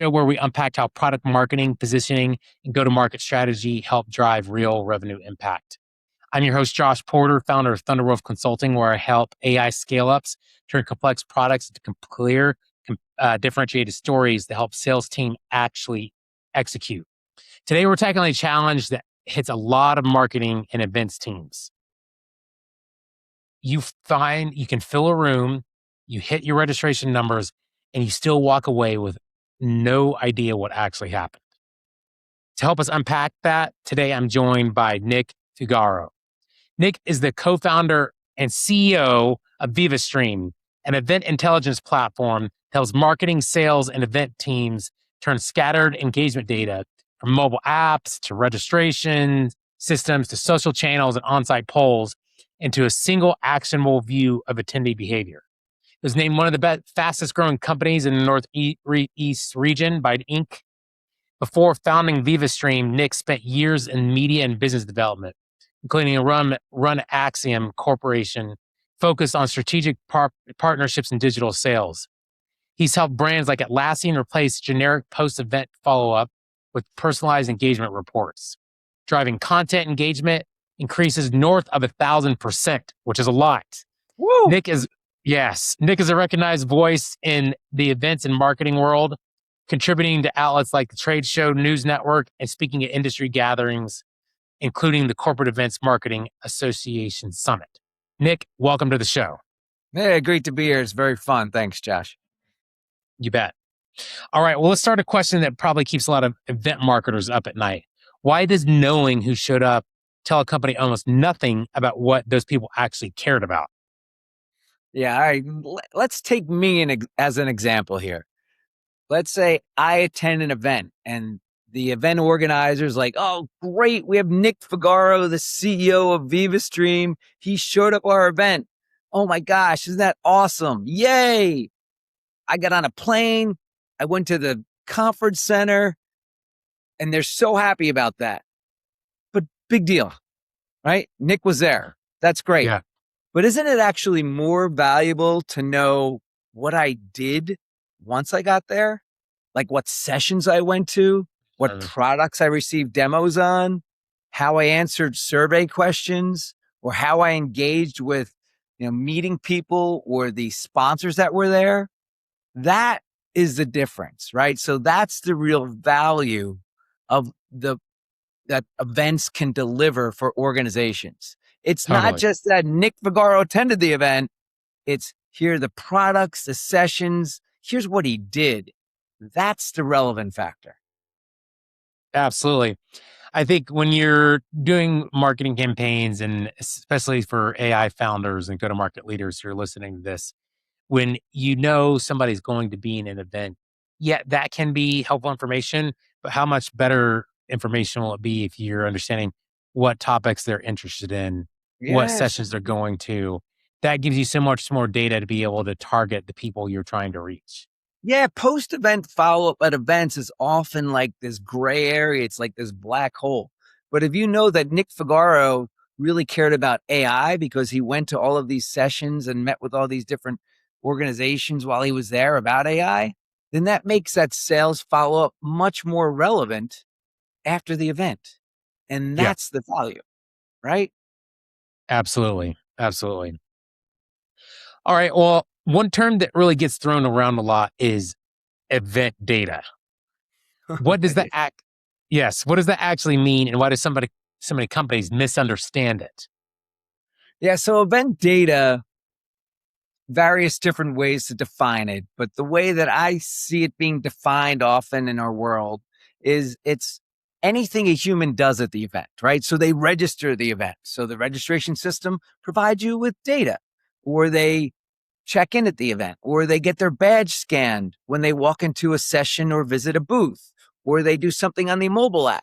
where we unpacked how product marketing, positioning, and go-to-market strategy help drive real revenue impact. I'm your host, Josh Porter, founder of Thunderwolf Consulting, where I help AI scale-ups turn complex products into clear, differentiated stories that help sales team actually execute. Today, we're tackling a challenge that hits a lot of marketing and events teams. You find you can fill a room, you hit your registration numbers, and you still walk away with no idea what actually happened. To help us unpack that, today I'm joined by Nick Fugaro. Nick is the co-founder and CEO of Vivastream, an event intelligence platform that helps marketing, sales, and event teams turn scattered engagement data from mobile apps to registration systems to social channels and on-site polls into a single actionable view of attendee behavior. It was named one of the fastest growing companies in the Northeast region by Inc. Before founding Vivastream, Nick spent years in media and business development, including a run at Atlassian Corporation, focused on strategic partnerships and digital sales. He's helped brands like Atlassian replace generic post-event follow-up with personalized engagement reports, driving content engagement increases north of 1,000%, which is a lot. Woo! Nick is a recognized voice in the events and marketing world, contributing to outlets like the Trade Show News Network and speaking at industry gatherings, including the Corporate Events Marketing Association Summit. Nick, welcome to the show. Hey, great to be here. It's very fun. Thanks, Josh. You bet. All right, well, let's start a question that probably keeps a lot of event marketers up at night. Why does knowing who showed up tell a company almost nothing about what those people actually cared about? Yeah, all right. Let's take me as an example here. Let's say I attend an event and the event organizer's like, oh, great. We have Nick Fugaro, the CEO of Vivastream. He showed up at our event. Oh my gosh, isn't that awesome? Yay. I got on a plane. I went to the conference center and they're so happy about that. But big deal, right? Nick was there. That's great. Yeah. But isn't it actually more valuable to know what I did once I got there? Like what sessions I went to, what products I received demos on, how I answered survey questions, or how I engaged with, meeting people or the sponsors that were there. That is the difference, right? So that's the real value of that events can deliver for organizations. It's Totally. not just that Nick Fugaro attended the event. It's here are the products, the sessions. Here's what he did. That's the relevant factor. Absolutely. I think when you're doing marketing campaigns, and especially for AI founders and go-to-market leaders who are listening to this, when you know somebody's going to be in an event, yeah, that can be helpful information, but how much better information will it be if you're understanding what topics they're interested in, what Yes. sessions they're going to? That gives you so much more data to be able to target the people you're trying to reach. Yeah, post-event follow-up at events is often like this gray area. It's like this black hole. But if you know that Nick Fugaro really cared about AI because he went to all of these sessions and met with all these different organizations while he was there about AI, then that makes that sales follow-up much more relevant after the event. And that's the value, right? Absolutely. Absolutely. All right. Well, one term that really gets thrown around a lot is event data. What does that what does that actually mean, and why does so many companies misunderstand it? Yeah, so event data, various different ways to define it, but the way that I see it being defined often in our world is it's anything a human does at the event, right? So they register the event. So the registration system provides you with data, or they check in at the event, or they get their badge scanned when they walk into a session or visit a booth, or they do something on the mobile app.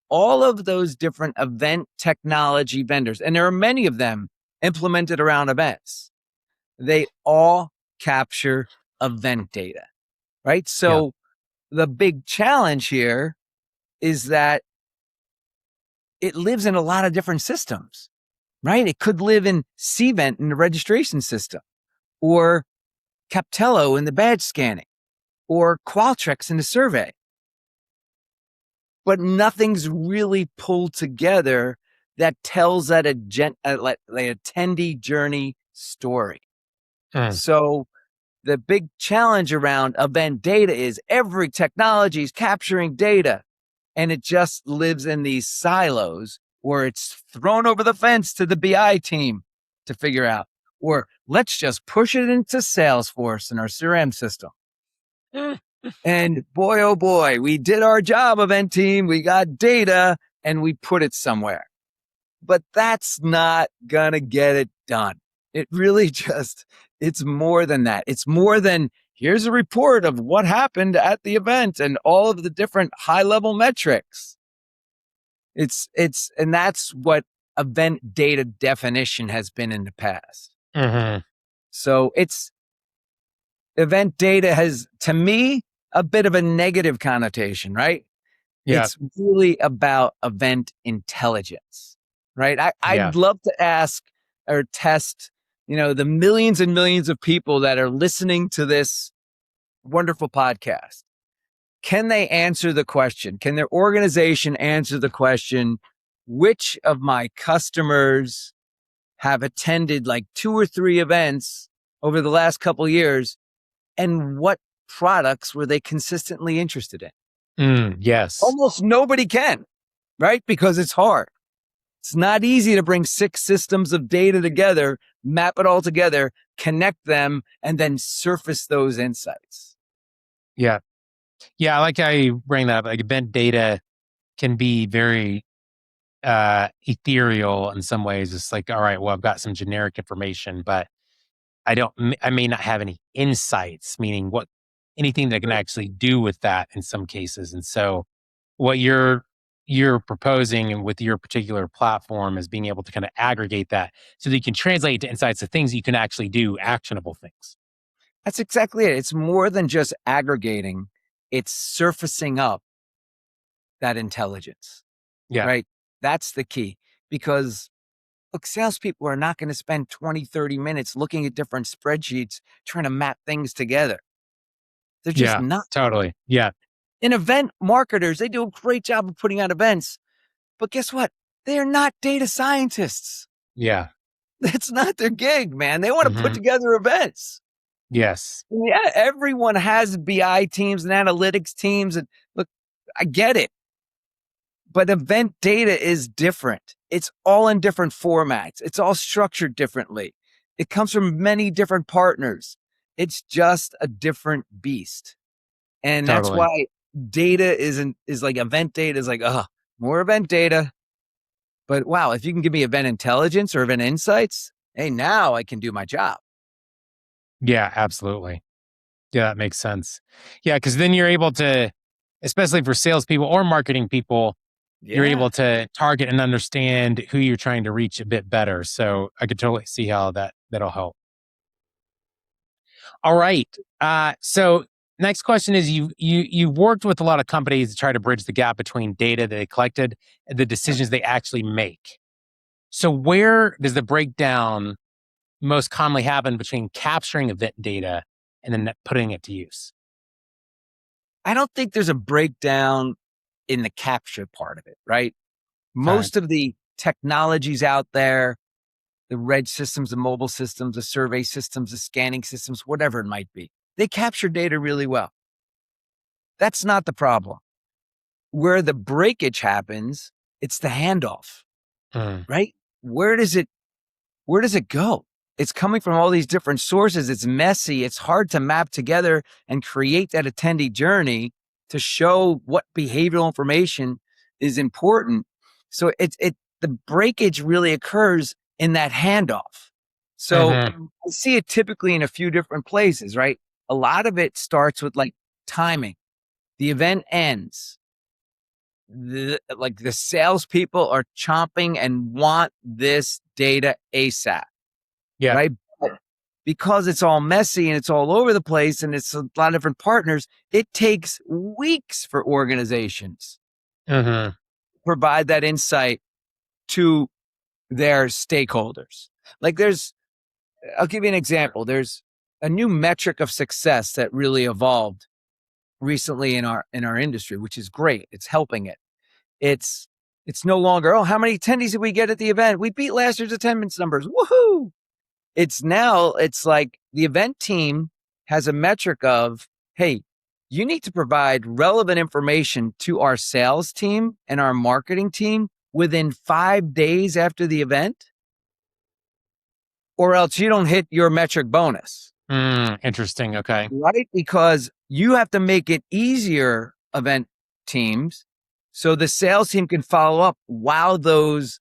All of those different event technology vendors, and there are many of them implemented around events, they all capture event data, right? So the big challenge here is that it lives in a lot of different systems, right? It could live in Cvent in the registration system, or Captello in the badge scanning, or Qualtrics in the survey. But nothing's really pulled together that tells that attendee journey story. So the big challenge around event data is every technology is capturing data, and it just lives in these silos where it's thrown over the fence to the BI team to figure out, or let's just push it into Salesforce in our CRM system. And boy, oh boy, we did our job, event team. We got data and we put it somewhere. But that's not going to get it done. It really it's more than that. It's more than here's a report of what happened at the event and all of the different high level metrics. And that's what event data definition has been in the past. Mm-hmm. So event data has, to me, a bit of a negative connotation, right? Yeah. It's really about event intelligence, right? I'd love to ask or test, the millions and millions of people that are listening to this wonderful podcast. Can they answer the question? Can their organization answer the question, which of my customers have attended like 2 or 3 events over the last couple of years, and what products were they consistently interested in? Yes. Almost nobody can, right? Because it's hard. It's not easy to bring 6 systems of data together, map it all together, connect them, and then surface those insights. Yeah. Yeah. I like how you bring that up. Like event data can be very ethereal in some ways. It's like, all right, well, I've got some generic information, but I may not have any insights, meaning anything that I can actually do with that in some cases. And so what you're proposing and with your particular platform is being able to kind of aggregate that so that you can translate to insights of things that you can actually do, actionable things. That's exactly it. It's more than just aggregating. It's surfacing up that intelligence. Yeah. Right? That's the key. Because look, salespeople are not going to spend 20, 30 minutes looking at different spreadsheets, trying to map things together. They're just not. Totally. Yeah. And event marketers, they do a great job of putting out events. But guess what? They're not data scientists. Yeah. That's not their gig, man. They want to put together events. Yes. Yeah, everyone has BI teams and analytics teams. And look, I get it. But event data is different. It's all in different formats. It's all structured differently. It comes from many different partners. It's just a different beast. And that's why data is like event data is like, more event data. But wow, if you can give me event intelligence or event insights, hey, now I can do my job. Yeah, absolutely. Yeah, that makes sense. Yeah, because then you're able to, especially for salespeople or marketing people, you're able to target and understand who you're trying to reach a bit better. So I could totally see how that'll help. All right. So next question is you've worked with a lot of companies to try to bridge the gap between data that they collected and the decisions they actually make. So where does the breakdown most commonly happen between capturing event data and then putting it to use? I don't think there's a breakdown in the capture part of it, right? Most of the technologies out there, the reg systems, the mobile systems, the survey systems, the scanning systems, whatever it might be, they capture data really well. That's not the problem. Where the breakage happens, it's the handoff, right? Where does it go? It's coming from all these different sources. It's messy. It's hard to map together and create that attendee journey to show what behavioral information is important. So the breakage really occurs in that handoff. So I see it typically in a few different places, right? A lot of it starts with like timing. The event ends. The salespeople are chomping and want this data ASAP. Yeah. Right. But because it's all messy and it's all over the place and it's a lot of different partners, it takes weeks for organizations to provide that insight to their stakeholders. Like I'll give you an example. There's a new metric of success that really evolved recently in our industry, which is great. It's helping it. It's no longer, oh, how many attendees did we get at the event? We beat last year's attendance numbers. Woohoo! It's like the event team has a metric of, hey, you need to provide relevant information to our sales team and our marketing team within 5 days after the event, or else you don't hit your metric bonus. Interesting. Okay. Right? Because you have to make it easier, event teams, so the sales team can follow up while those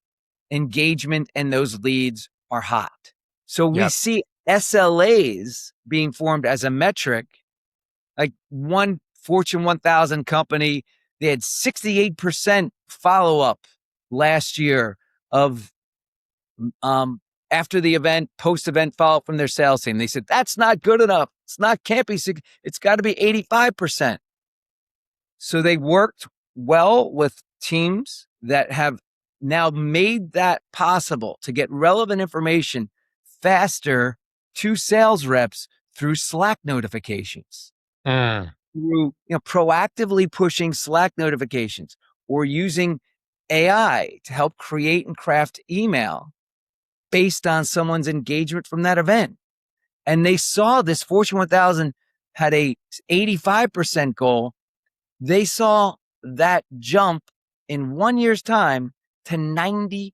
engagement and those leads are hot. So we see SLAs being formed as a metric. Like one Fortune 1000 company, they had 68% follow up last year of after the event, post-event follow-up from their sales team. They said, that's not good enough. Can't be, it's got to be 85%. So they worked well with teams that have now made that possible to get relevant information faster to sales reps through Slack notifications, through proactively pushing Slack notifications, or using AI to help create and craft email based on someone's engagement from that event. And they saw this Fortune 1000 had a 85% goal. They saw that jump in 1 year's time to 92%.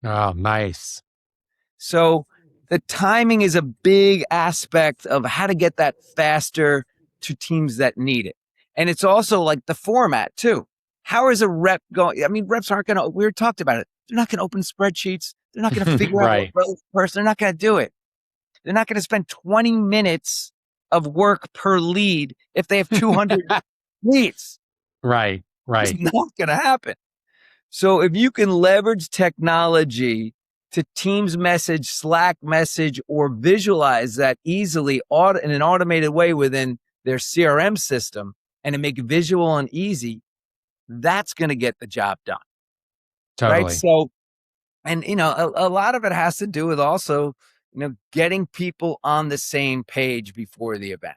Oh, nice. So the timing is a big aspect of how to get that faster to teams that need it. And it's also like the format too. How is a rep going? I mean, reps aren't going to, we talked about it. They're not going to open spreadsheets. They're not going to figure out what person. They're not going to do it. They're not going to spend 20 minutes of work per lead if they have 200 leads. Right. It's not going to happen. So if you can leverage technology to Teams message, Slack message, or visualize that easily in an automated way within their CRM system, and to make it visual and easy, that's going to get the job done. Totally. Right. So, and a lot of it has to do with also, getting people on the same page before the event.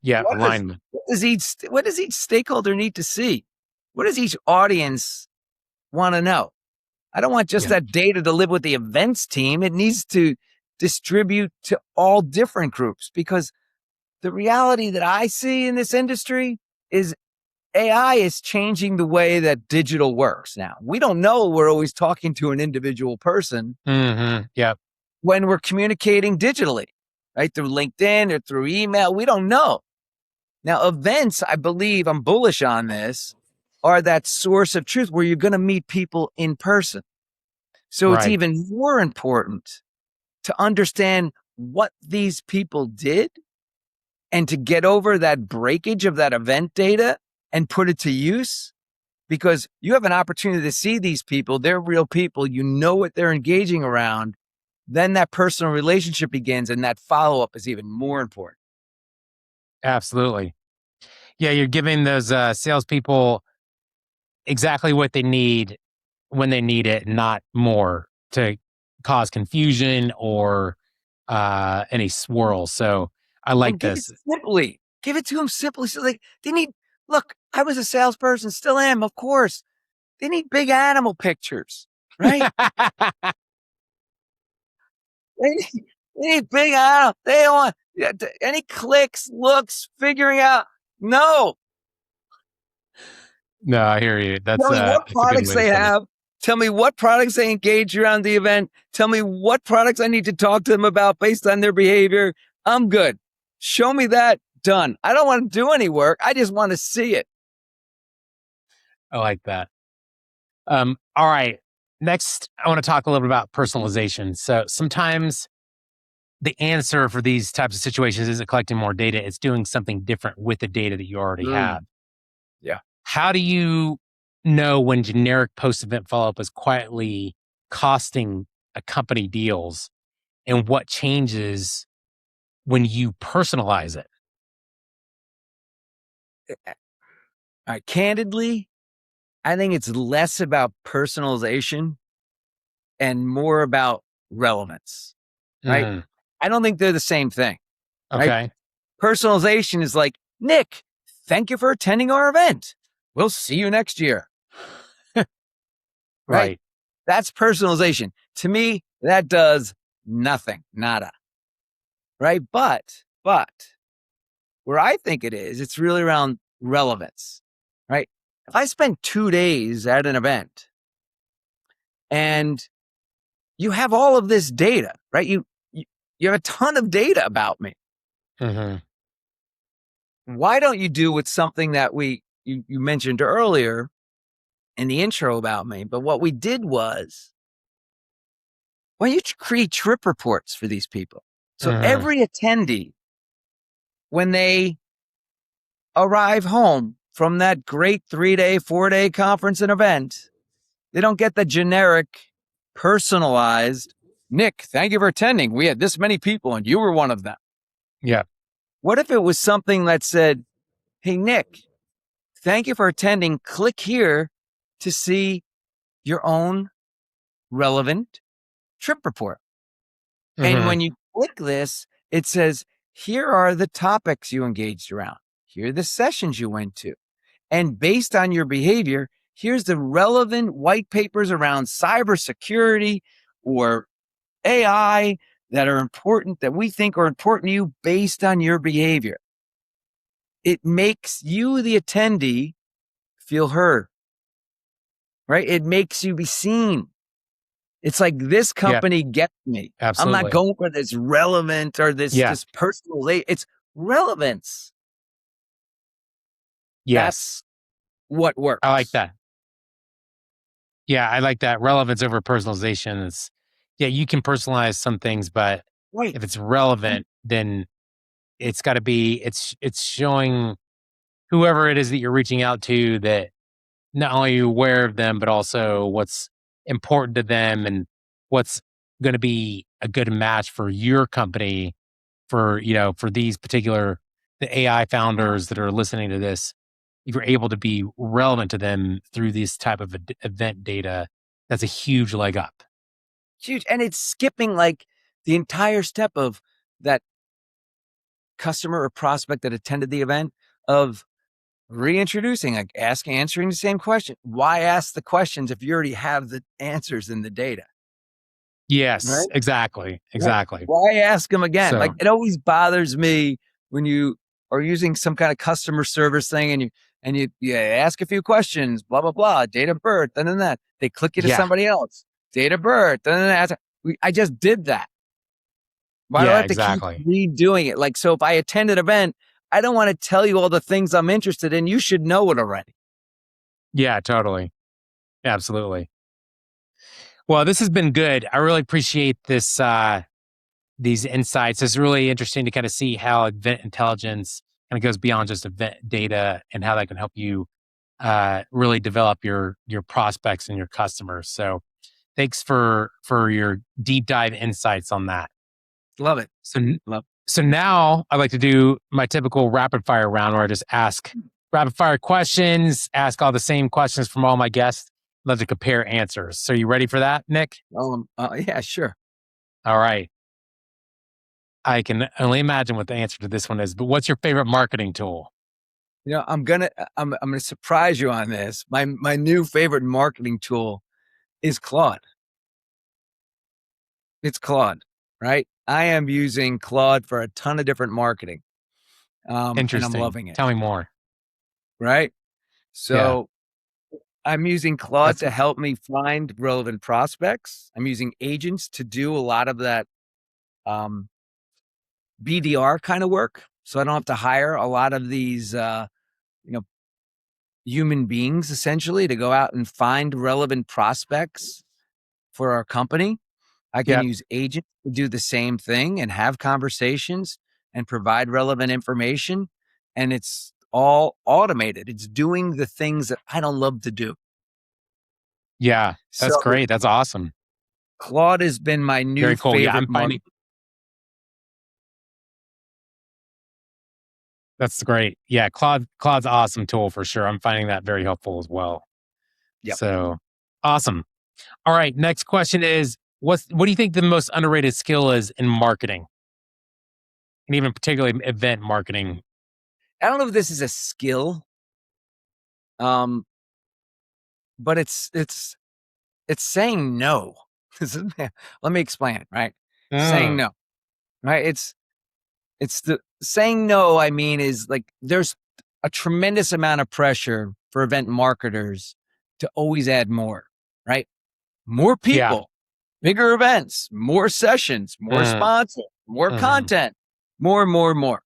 Yeah. Alignment. What does each stakeholder need to see? What does each audience want to know? I don't want just that data to live with the events team. It needs to distribute to all different groups, because the reality that I see in this industry is AI is changing the way that digital works now. We don't know we're always talking to an individual person when we're communicating digitally, right? Through LinkedIn or through email. We don't know. Now, events, I believe, I'm bullish on this, are that source of truth where you're going to meet people in person. So it's even more important to understand what these people did and to get over that breakage of that event data and put it to use, because you have an opportunity to see these people. They're real people. You know what they're engaging around. Then that personal relationship begins, and that follow-up is even more important. Absolutely. Yeah, you're giving those salespeople exactly what they need when they need it, not more to cause confusion or any swirl. So I like this. Give it to them simply. So they need, look, I was a salesperson, still am, of course. They need big animal pictures, right? They need big animal. They don't want any clicks, looks, figuring out. No. No, I hear you. That's Tell me what products they have. Tell me what products they engage around the event. Tell me what products I need to talk to them about based on their behavior. I'm good. Show me that. Done. I don't want to do any work. I just want to see it. I like that. All right. Next, I want to talk a little bit about personalization. So sometimes the answer for these types of situations isn't collecting more data. It's doing something different with the data that you already have. Yeah. How do you know when generic post-event follow-up is quietly costing a company deals, and what changes when you personalize it? All right. Candidly, I think it's less about personalization and more about relevance, right? I don't think they're the same thing. Okay. Right? Personalization is like, Nick, thank you for attending our event. We'll see you next year. Right? That's personalization. To me, that does nothing, nada. Right? But where I think it's really around relevance, right? If I spend 2 days at an event and you have all of this data, right? You have a ton of data about me. Mm-hmm. Why don't you do with something that you mentioned earlier in the intro about me? But what we did was, why don't you create trip reports for these people? So Mm-hmm. every attendee, when they arrive home from that great 3-day, 4-day conference and event, they don't get the generic, personalized, Nick, thank you for attending. We had this many people and you were one of them. Yeah. What if it was something that said, hey, Nick, thank you for attending. Click here to see your own relevant trip report. And Mm-hmm. when you click this, it says, here are the topics you engaged around. Here are the sessions you went to. And based on your behavior, here's the relevant white papers around cybersecurity or AI that are important, that we think are important to you based on your behavior. It makes you, the attendee, feel heard, right? It makes you be seen. It's like, this Yeah. company gets me. I'm not Absolutely. going for this relevant or this Yeah. just personal. It's relevance. Yes. That's what I like works. that. Yeah, I like that. Relevance over personalization is, yeah, you can personalize some things, but Right. if it's relevant, then it's got to be, it's showing whoever it is that you're reaching out to that not only are you aware of them, but also what's important to them and what's going to be a good match for your company, for, for these particular, the AI founders that are listening to this. If you're able to be relevant to them through this type of event data, that's a huge leg up. Huge. And it's skipping like the entire step of that customer or prospect that attended the event, of reintroducing, like answering the same question. Why ask the questions if you already have the answers in the data? Yes, Right? exactly. Right. Exactly. Why ask them again? Like, So, it always bothers me when you are using some kind of customer service thing and you ask a few questions, blah, blah, blah, date of birth, and then that. They click you to yeah. somebody else. Date of birth, and then that. I just did that. Why do I Yeah, have to keep exactly. redoing it? Like, so if I attend an event, I don't want to tell you all the things I'm interested in. You should know it already. Yeah, totally. Absolutely. Well, this has been good. I really appreciate this, these insights. It's really interesting to kind of see how event intelligence kind of goes beyond just event data and how that can help you really develop your prospects and your customers. So thanks for your deep dive insights on that. Love it. So Love. so now I like to do my typical rapid fire round where I just ask rapid fire questions, ask all the same questions from all my guests. Love to compare answers. So you ready for that, Nick? Yeah, sure. All right. I can only imagine what the answer to this one is, but what's your favorite marketing tool? I'm gonna surprise you on this. My new favorite marketing tool is Claude. It's Claude, right? I am using Claude for a ton of different marketing, and I'm Interesting. loving it. Tell me more. Right? Yeah. So I'm using Claude That's to help me find relevant prospects. I'm using agents to do a lot of that um, BDR kind of work, so I don't have to hire a lot of these, you know, human beings essentially to go out and find relevant prospects for our company. I can Yep. use agents to do the same thing and have conversations and provide relevant information. And it's all automated. It's doing the things that I don't love to do. Yeah. That's So great. That's awesome. Claude has been my new Very cool. Yeah, favorite I'm mark. finding that's great. Yeah, Claude's awesome tool for sure. I'm finding that very helpful as well. Yep. So awesome. All right. Next question is what do you think the most underrated skill is in marketing? and even particularly event marketing. I don't know if this is a skill, but it's saying no. Let me explain it. Right, saying no. Right, it's the saying no. I mean, is like there's a tremendous amount of pressure for event marketers to always add more. Right, more Yeah. people, bigger events, more sessions, more Mm, sponsors, more mhm. content, more.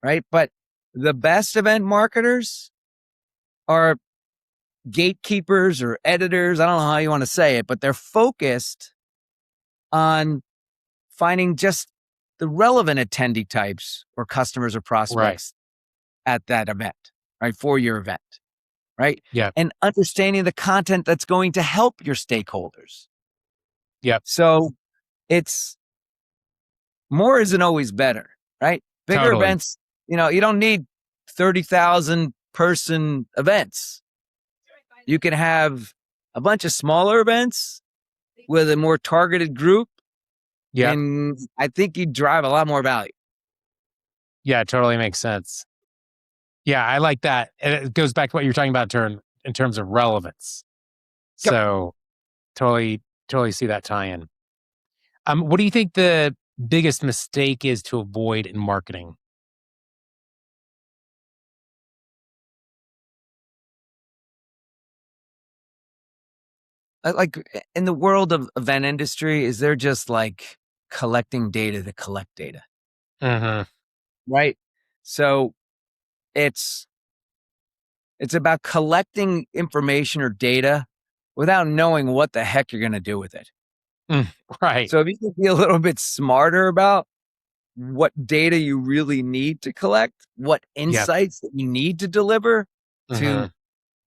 Right, but the best event marketers are gatekeepers or editors. I don't know how you want to say it, but they're focused on finding just the relevant attendee types or customers or Right. prospects at that event, right? For your event, right? Yeah. And understanding the content that's going to help your stakeholders. Yep. So it's more isn't always better, right? Bigger Totally. events, you don't need 30,000 person events. You can have a bunch of smaller events with a more targeted group. Yep. And I think you drive a lot more value. Yeah, it totally makes sense. Yeah, I like that. And it goes back to what you're talking about in terms of relevance. Yep. So totally see that tie in. What do you think the biggest mistake is to avoid in marketing? Like in the world of event industry, is there just like collecting data to collect data, Hmm. right? So it's about collecting information or data without knowing what the heck you're going to do with it. Right. So if you can be a little bit smarter about what data you really need to collect, what Yep. insights that you need to deliver Hmm. to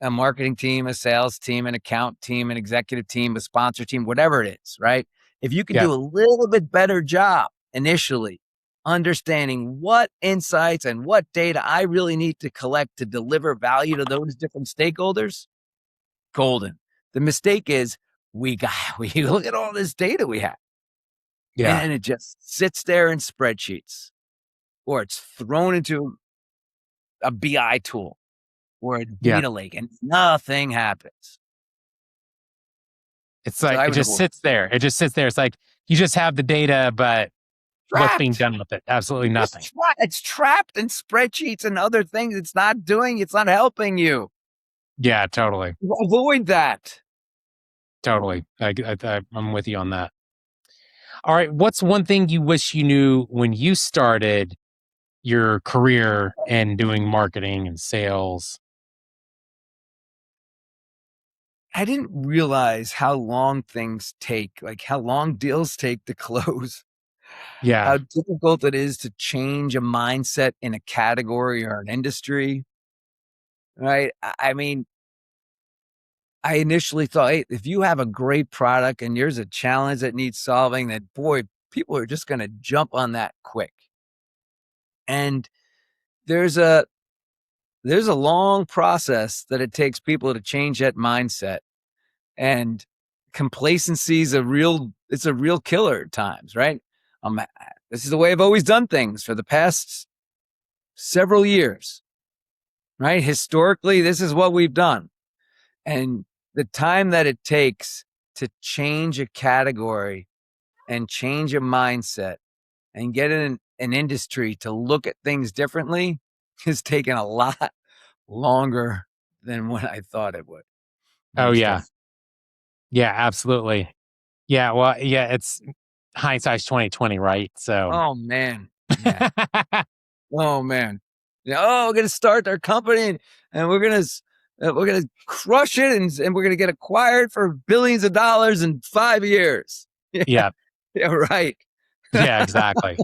a marketing team, a sales team, an account team, an executive team, a sponsor team, whatever it is, right? If you can Yep. do a little bit better job initially understanding what insights and what data I really need to collect to deliver value to those different stakeholders, golden. The mistake is we look at all this data we have Yeah. and it just sits there in spreadsheets or it's thrown into a BI tool or a Yeah. data lake and nothing happens. It's So like I it would just avoid sits there. It just sits there. It's like you just have the data, but what's being trapped. done with it? Absolutely nothing. It's trapped in spreadsheets and other things. It's not helping you. Yeah, totally. Avoid that. Totally. I'm with you on that. All right. What's one thing you wish you knew when you started your career and doing marketing and sales? I didn't realize how long things take, like how long deals take to close, Yeah. how difficult it is to change a mindset in a category or an industry. Right. I mean, I initially thought, hey, if you have a great product and there's a challenge that needs solving, that boy, people are just going to jump on that quick. And there's a long process that it takes people to change that mindset. And complacency is it's a real killer at times, right? This is the way I've always done things for the past several years, right? Historically, this is what we've done. And the time that it takes to change a category and change a mindset and get an industry to look at things differently has taken a lot longer than what I thought it would. Oh, Most yeah. definitely. Yeah, absolutely. Yeah. Well, yeah, it's hindsight's 2020, right? So Oh man. Yeah. Oh man. Yeah. Oh, we're gonna start our company and we're gonna crush it and we're gonna get acquired for billions of dollars in 5 years. Yeah. yeah. Yeah. Right. Yeah, exactly.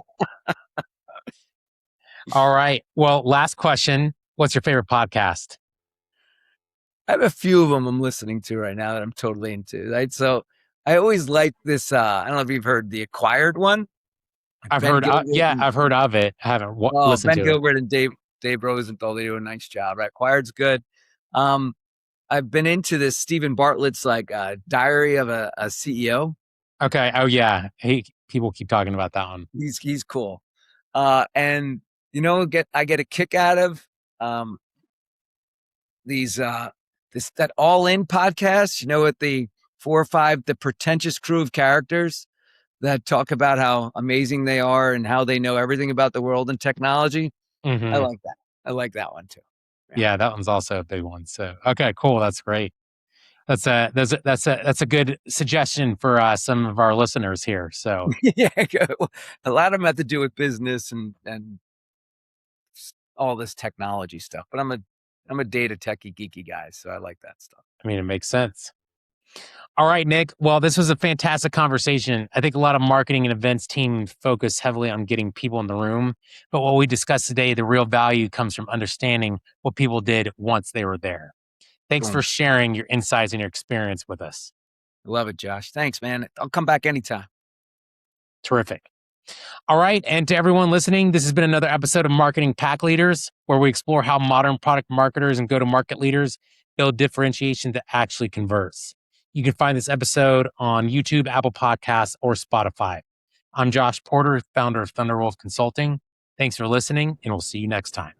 All right. Well, last question. What's your favorite podcast? I have a few of them I'm listening to right now that I'm totally into. Right. So I always like this. I don't know if you've heard the acquired one. I've Ben heard, Gilbert. I've heard of it. I haven't listened Ben to it. Gilbert and Dave Rosenthal, they do a nice job. Right. Acquired's good. Um, I've been into this Stephen Bartlett's like diary of a CEO. Okay. Oh, yeah. People keep talking about that one. He's cool. And I get a kick out of these that All In podcast, with the 4 or 5 the pretentious crew of characters that talk about how amazing they are and how they know everything about the world and technology. I Hmm. like that. I like that one too. Yeah, that one's also a big one. So, okay, cool. That's great. That's a good suggestion for some of our listeners here. So, Yeah, a lot of them have to do with business and all this technology stuff. But I'm a data techie geeky guy, so I like that stuff. I mean, it makes sense. All right, Nick. Well, this was a fantastic conversation. I think a lot of marketing and events teams focus heavily on getting people in the room. But what we discussed today, the real value comes from understanding what people did once they were there. Thanks for Boom. sharing your insights and your experience with us. I love it, Josh. Thanks, man. I'll come back anytime. Terrific. All right. And to everyone listening, this has been another episode of Marketing Pack Leaders, where we explore how modern product marketers and go to market leaders build differentiation that actually converts. You can find this episode on YouTube, Apple Podcasts, or Spotify. I'm Josh Porter, founder of Thunderwolf Consulting. Thanks for listening, and we'll see you next time.